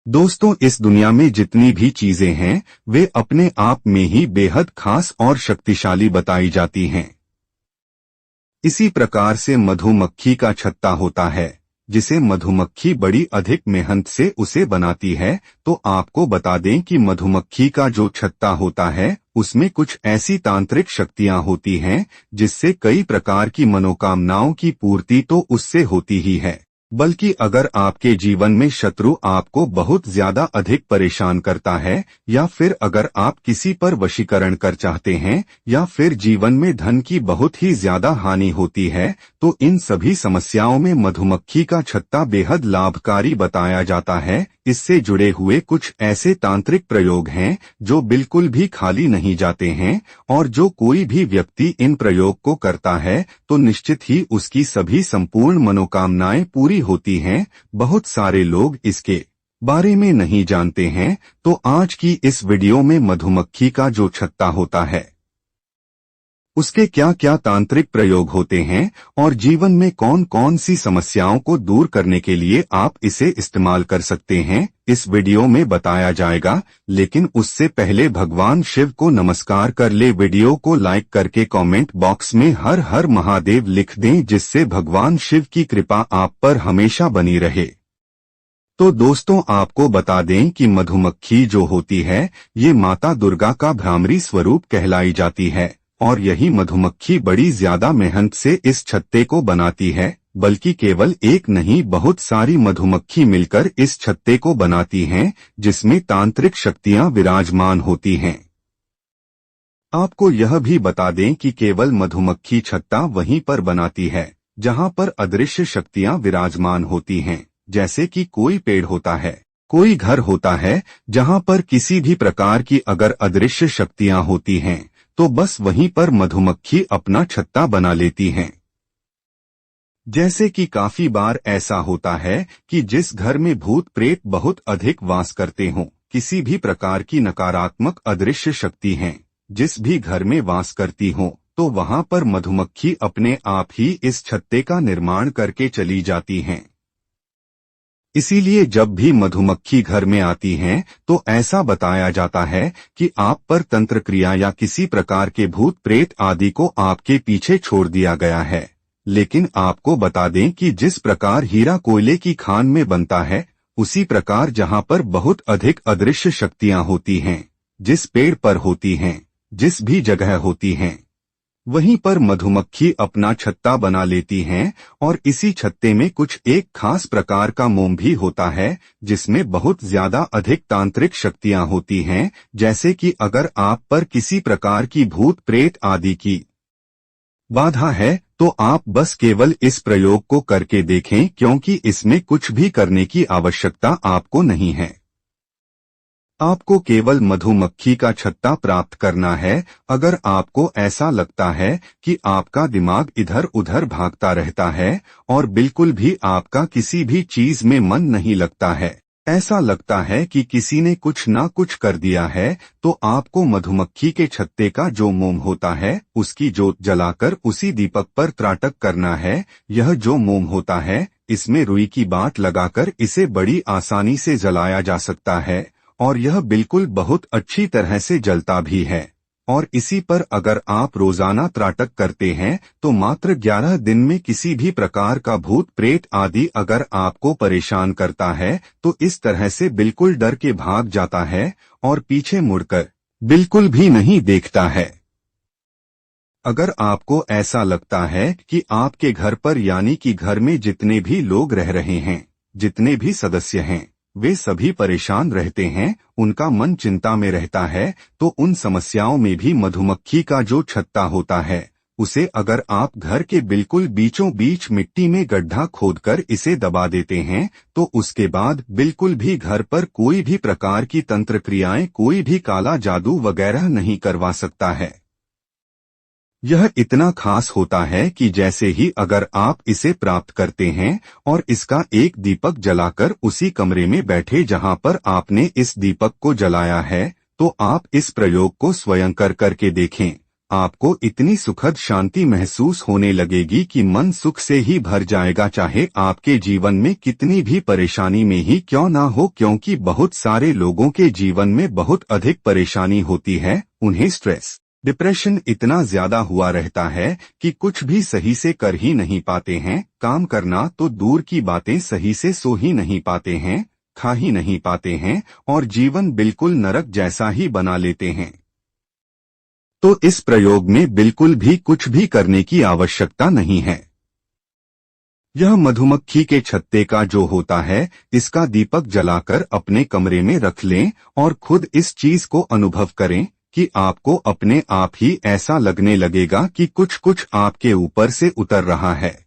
दोस्तों, इस दुनिया में जितनी भी चीजें हैं वे अपने आप में ही बेहद खास और शक्तिशाली बताई जाती हैं। इसी प्रकार से मधुमक्खी का छत्ता होता है जिसे मधुमक्खी बड़ी अधिक मेहनत से उसे बनाती है। तो आपको बता दें कि मधुमक्खी का जो छत्ता होता है उसमें कुछ ऐसी तांत्रिक शक्तियां होती हैं जिससे कई प्रकार की मनोकामनाओं की पूर्ति तो उससे होती ही है, बल्कि अगर आपके जीवन में शत्रु आपको बहुत ज्यादा अधिक परेशान करता है, या फिर अगर आप किसी पर वशीकरण कर चाहते हैं, या फिर जीवन में धन की बहुत ही ज्यादा हानि होती है, तो इन सभी समस्याओं में मधुमक्खी का छत्ता बेहद लाभकारी बताया जाता है। इससे जुड़े हुए कुछ ऐसे तांत्रिक प्रयोग हैं जो बिल्कुल भी खाली नहीं जाते हैं, और जो कोई भी व्यक्ति इन प्रयोग को करता है तो निश्चित ही उसकी सभी संपूर्ण मनोकामनाएं पूरी होती हैं। बहुत सारे लोग इसके बारे में नहीं जानते हैं, तो आज की इस वीडियो में मधुमक्खी का जो छत्ता होता है उसके क्या क्या तांत्रिक प्रयोग होते हैं और जीवन में कौन कौन सी समस्याओं को दूर करने के लिए आप इसे इस्तेमाल कर सकते हैं, इस वीडियो में बताया जाएगा। लेकिन उससे पहले भगवान शिव को नमस्कार कर ले। वीडियो को लाइक करके कमेंट बॉक्स में हर हर महादेव लिख दें, जिससे भगवान शिव की कृपा आप पर हमेशा बनी रहे। तो दोस्तों, आपको बता दें कि मधुमक्खी जो होती है ये माता दुर्गा का भ्रामरी स्वरूप कहलाई जाती है, और यही मधुमक्खी बड़ी ज्यादा मेहनत से इस छत्ते को बनाती है। बल्कि केवल एक नहीं, बहुत सारी मधुमक्खी मिलकर इस छत्ते को बनाती हैं जिसमें तांत्रिक शक्तियां विराजमान होती हैं। आपको यह भी बता दें कि केवल मधुमक्खी छत्ता वहीं पर बनाती है जहां पर अदृश्य शक्तियां विराजमान होती हैं, जैसे कि कोई पेड़ होता है, कोई घर होता है, जहां पर किसी भी प्रकार की अगर अदृश्य शक्तियां होती हैं तो बस वहीं पर मधुमक्खी अपना छत्ता बना लेती हैं। जैसे कि काफी बार ऐसा होता है कि जिस घर में भूत प्रेत बहुत अधिक वास करते हों, किसी भी प्रकार की नकारात्मक अदृश्य शक्ति हैं जिस भी घर में वास करती हों, तो वहां पर मधुमक्खी अपने आप ही इस छत्ते का निर्माण करके चली जाती हैं। इसीलिए जब भी मधुमक्खी घर में आती हैं तो ऐसा बताया जाता है कि आप पर तंत्र क्रिया या किसी प्रकार के भूत प्रेत आदि को आपके पीछे छोड़ दिया गया है। लेकिन आपको बता दें कि जिस प्रकार हीरा कोयले की खान में बनता है, उसी प्रकार जहां पर बहुत अधिक अदृश्य शक्तियां होती हैं, जिस पेड़ पर होती हैं, जिस भी जगह होती हैं, वहीं पर मधुमक्खी अपना छत्ता बना लेती हैं। और इसी छत्ते में कुछ एक खास प्रकार का मोम भी होता है जिसमें बहुत ज्यादा अधिक तांत्रिक शक्तियां होती हैं। जैसे कि अगर आप पर किसी प्रकार की भूत प्रेत आदि की बाधा है तो आप बस केवल इस प्रयोग को करके देखें, क्योंकि इसमें कुछ भी करने की आवश्यकता आपको नहीं है। आपको केवल मधुमक्खी का छत्ता प्राप्त करना है। अगर आपको ऐसा लगता है कि आपका दिमाग इधर उधर भागता रहता है और बिल्कुल भी आपका किसी भी चीज में मन नहीं लगता है, ऐसा लगता है कि किसी ने कुछ ना कुछ कर दिया है, तो आपको मधुमक्खी के छत्ते का जो मोम होता है उसकी जोत जलाकर उसी दीपक पर त्राटक करना है। यह जो मोम होता है इसमें रुई की बाट लगाकर इसे बड़ी आसानी से जलाया जा सकता है, और यह बिल्कुल बहुत अच्छी तरह से जलता भी है। और इसी पर अगर आप रोजाना त्राटक करते हैं तो मात्र 11 दिन में किसी भी प्रकार का भूत प्रेत आदि अगर आपको परेशान करता है तो इस तरह से बिल्कुल डर के भाग जाता है और पीछे मुड़कर बिल्कुल भी नहीं देखता है। अगर आपको ऐसा लगता है कि आपके घर पर यानी कि घर में जितने भी लोग रह रहे हैं, जितने भी सदस्य हैं, वे सभी परेशान रहते हैं, उनका मन चिंता में रहता है, तो उन समस्याओं में भी मधुमक्खी का जो छत्ता होता है उसे अगर आप घर के बिल्कुल बीचों बीच मिट्टी में गड्ढा खोदकर इसे दबा देते हैं तो उसके बाद बिल्कुल भी घर पर कोई भी प्रकार की तंत्र क्रियाएं, कोई भी काला जादू वगैरह नहीं करवा सकता है। यह इतना खास होता है कि जैसे ही अगर आप इसे प्राप्त करते हैं और इसका एक दीपक जलाकर उसी कमरे में बैठे जहां पर आपने इस दीपक को जलाया है, तो आप इस प्रयोग को स्वयं करके देखें। आपको इतनी सुखद शांति महसूस होने लगेगी कि मन सुख से ही भर जाएगा, चाहे आपके जीवन में कितनी भी परेशानी में ही क्यों ना हो, क्योंकि बहुत सारे लोगों के जीवन में बहुत अधिक परेशानी होती है। उन्हें स्ट्रेस, डिप्रेशन इतना ज्यादा हुआ रहता है कि कुछ भी सही से कर ही नहीं पाते हैं। काम करना तो दूर की बातें, सही से सो ही नहीं पाते हैं, खा ही नहीं पाते हैं और जीवन बिल्कुल नरक जैसा ही बना लेते हैं। तो इस प्रयोग में बिल्कुल भी कुछ भी करने की आवश्यकता नहीं है। यह मधुमक्खी के छत्ते का जो होता है, इसका दीपक जलाकर अपने कमरे में रख लें और खुद इस चीज को अनुभव करें कि आपको अपने आप ही ऐसा लगने लगेगा कि कुछ कुछ आपके ऊपर से उतर रहा है।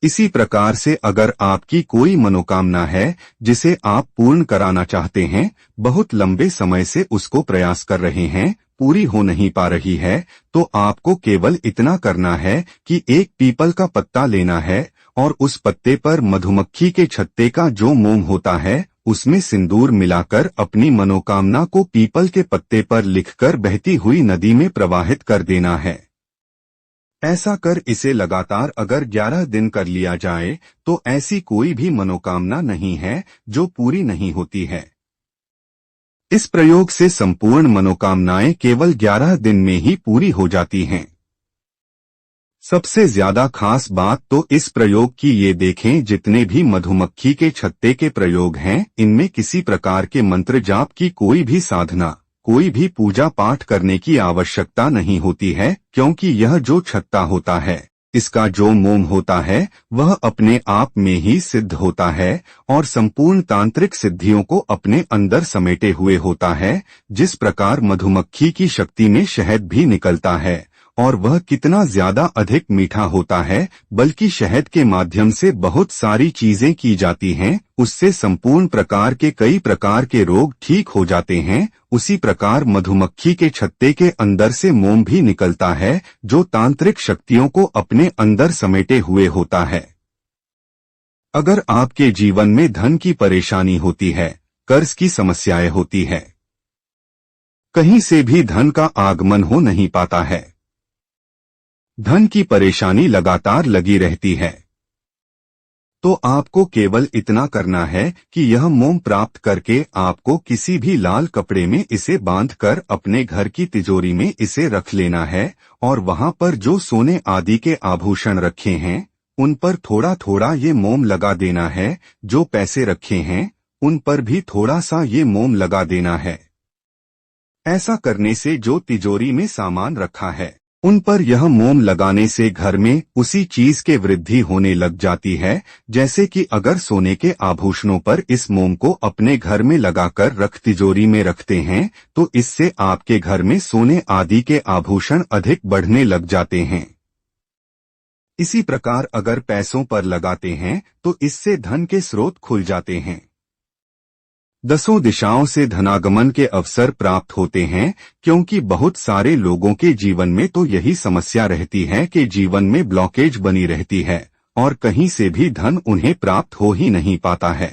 इसी प्रकार से अगर आपकी कोई मनोकामना है जिसे आप पूर्ण कराना चाहते हैं, बहुत लंबे समय से उसको प्रयास कर रहे हैं, पूरी हो नहीं पा रही है, तो आपको केवल इतना करना है कि एक पीपल का पत्ता लेना है और उस पत्ते पर मधुमक्खी के छत्ते का जो मोम होता है उसमें सिंदूर मिलाकर अपनी मनोकामना को पीपल के पत्ते पर लिखकर बहती हुई नदी में प्रवाहित कर देना है। ऐसा कर इसे लगातार अगर 11 दिन कर लिया जाए तो ऐसी कोई भी मनोकामना नहीं है जो पूरी नहीं होती है। इस प्रयोग से संपूर्ण मनोकामनाएं केवल 11 दिन में ही पूरी हो जाती हैं। सबसे ज्यादा खास बात तो इस प्रयोग की ये देखें, जितने भी मधुमक्खी के छत्ते के प्रयोग हैं, इनमें किसी प्रकार के मंत्र जाप की कोई भी साधना, कोई भी पूजा पाठ करने की आवश्यकता नहीं होती है, क्योंकि यह जो छत्ता होता है, इसका जो मोम होता है वह अपने आप में ही सिद्ध होता है और संपूर्ण तांत्रिक सिद्धियों को अपने अंदर समेटे हुए होता है। जिस प्रकार मधुमक्खी की शक्ति में शहद भी निकलता है और वह कितना ज्यादा अधिक मीठा होता है, बल्कि शहद के माध्यम से बहुत सारी चीजें की जाती हैं, उससे संपूर्ण प्रकार के कई प्रकार के रोग ठीक हो जाते हैं। उसी प्रकार मधुमक्खी के छत्ते के अंदर से मोम भी निकलता है जो तांत्रिक शक्तियों को अपने अंदर समेटे हुए होता है। अगर आपके जीवन में धन की परेशानी होती है, कर्ज की समस्याएं होती है, कहीं से भी धन का आगमन हो नहीं पाता है, धन की परेशानी लगातार लगी रहती है, तो आपको केवल इतना करना है कि यह मोम प्राप्त करके आपको किसी भी लाल कपड़े में इसे बांधकर अपने घर की तिजोरी में इसे रख लेना है और वहां पर जो सोने आदि के आभूषण रखे हैं उन पर थोड़ा थोड़ा ये मोम लगा देना है। जो पैसे रखे हैं उन पर भी थोड़ा सा ये मोम लगा देना है। ऐसा करने से जो तिजोरी में सामान रखा है उन पर यह मोम लगाने से घर में उसी चीज के वृद्धि होने लग जाती है। जैसे कि अगर सोने के आभूषणों पर इस मोम को अपने घर में लगाकर रख तिजोरी में रखते हैं तो इससे आपके घर में सोने आदि के आभूषण अधिक बढ़ने लग जाते हैं। इसी प्रकार अगर पैसों पर लगाते हैं तो इससे धन के स्रोत खुल जाते हैं। 10 दिशाओं से धनागमन के अवसर प्राप्त होते हैं, क्योंकि बहुत सारे लोगों के जीवन में तो यही समस्या रहती है कि जीवन में ब्लॉकेज बनी रहती है और कहीं से भी धन उन्हें प्राप्त हो ही नहीं पाता है।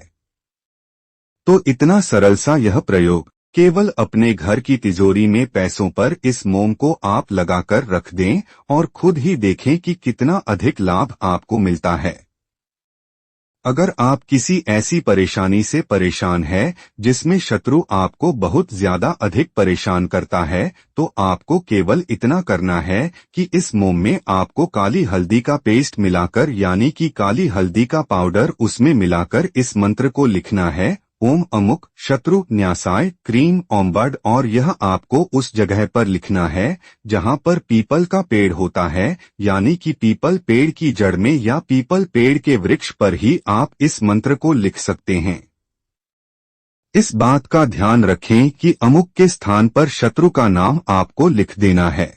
तो इतना सरल सा यह प्रयोग, केवल अपने घर की तिजोरी में पैसों पर इस मोम को आप लगाकर रख दें और खुद ही देखें कि कितना अधिक लाभ आपको मिलता है। अगर आप किसी ऐसी परेशानी से परेशान है जिसमें शत्रु आपको बहुत ज्यादा अधिक परेशान करता है, तो आपको केवल इतना करना है कि इस मोम में आपको काली हल्दी का पेस्ट मिलाकर, यानी कि काली हल्दी का पाउडर उसमें मिलाकर इस मंत्र को लिखना है, ओम अमुक शत्रु न्यासाय क्रीम ओमबड। और यह आपको उस जगह पर लिखना है जहां पर पीपल का पेड़ होता है, यानी कि पीपल पेड़ की जड़ में या पीपल पेड़ के वृक्ष पर ही आप इस मंत्र को लिख सकते हैं। इस बात का ध्यान रखें कि अमुक के स्थान पर शत्रु का नाम आपको लिख देना है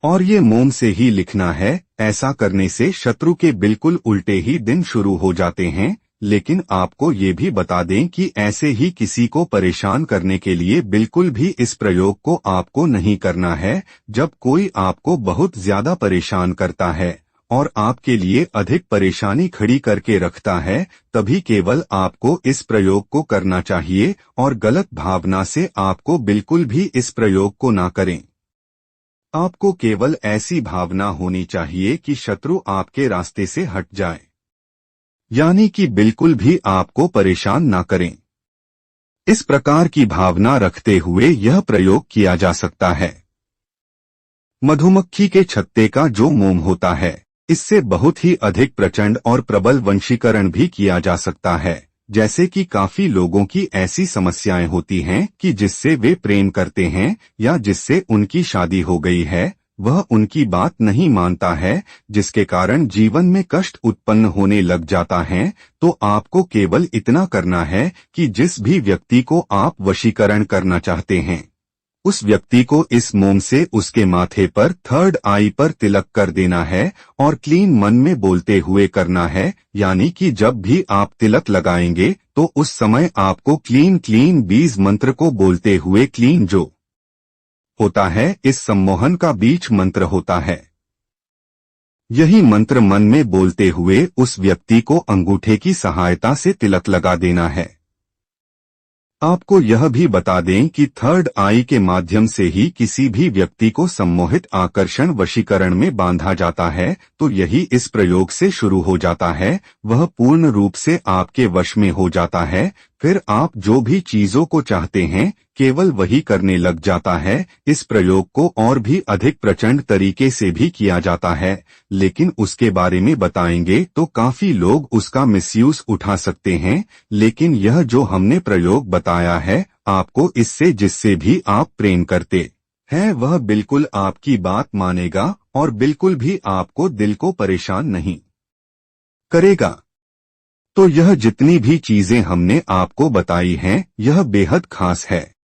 और ये मोम से ही लिखना है। ऐसा करने से शत्रु के बिल्कुल उल्टे ही दिन शुरू हो जाते हैं। लेकिन आपको ये भी बता दें कि ऐसे ही किसी को परेशान करने के लिए बिल्कुल भी इस प्रयोग को आपको नहीं करना है। जब कोई आपको बहुत ज्यादा परेशान करता है और आपके लिए अधिक परेशानी खड़ी करके रखता है, तभी केवल आपको इस प्रयोग को करना चाहिए और गलत भावना से आपको बिल्कुल भी इस प्रयोग को ना करें। आपको केवल ऐसी भावना होनी चाहिए कि शत्रु आपके रास्ते से हट जाए, यानी कि बिल्कुल भी आपको परेशान ना करें। इस प्रकार की भावना रखते हुए यह प्रयोग किया जा सकता है। मधुमक्खी के छत्ते का जो मोम होता है, इससे बहुत ही अधिक प्रचंड और प्रबल वंशीकरण भी किया जा सकता है। जैसे कि काफी लोगों की ऐसी समस्याएं होती हैं कि जिससे वे प्रेम करते हैं या जिससे उनकी शादी हो गई है, वह उनकी बात नहीं मानता है, जिसके कारण जीवन में कष्ट उत्पन्न होने लग जाता है। तो आपको केवल इतना करना है कि जिस भी व्यक्ति को आप वशीकरण करना चाहते हैं, उस व्यक्ति को इस मोम से उसके माथे पर थर्ड आई पर तिलक कर देना है और क्लीन मन में बोलते हुए करना है। यानी कि जब भी आप तिलक लगाएंगे तो उस समय आपको क्लीन क्लीन बीज मंत्र को बोलते हुए, क्लीन जो होता है इस सम्मोहन का बीज मंत्र होता है, यही मंत्र मन में बोलते हुए उस व्यक्ति को अंगूठे की सहायता से तिलक लगा देना है। आपको यह भी बता दें कि थर्ड आई के माध्यम से ही किसी भी व्यक्ति को सम्मोहित आकर्षण वशीकरण में बांधा जाता है। तो यही इस प्रयोग से शुरू हो जाता है, वह पूर्ण रूप से आपके वश में हो जाता है। फिर आप जो भी चीजों को चाहते हैं केवल वही करने लग जाता है। इस प्रयोग को और भी अधिक प्रचंड तरीके से भी किया जाता है, लेकिन उसके बारे में बताएंगे तो काफी लोग उसका मिसयूज उठा सकते हैं। लेकिन यह जो हमने प्रयोग बताया है आपको, इससे जिससे भी आप प्रेम करते हैं वह बिल्कुल आपकी बात मानेगा और बिल्कुल भी आपको दिल को परेशान नहीं करेगा। तो यह जितनी भी चीजें हमने आपको बताई हैं यह बेहद खास है।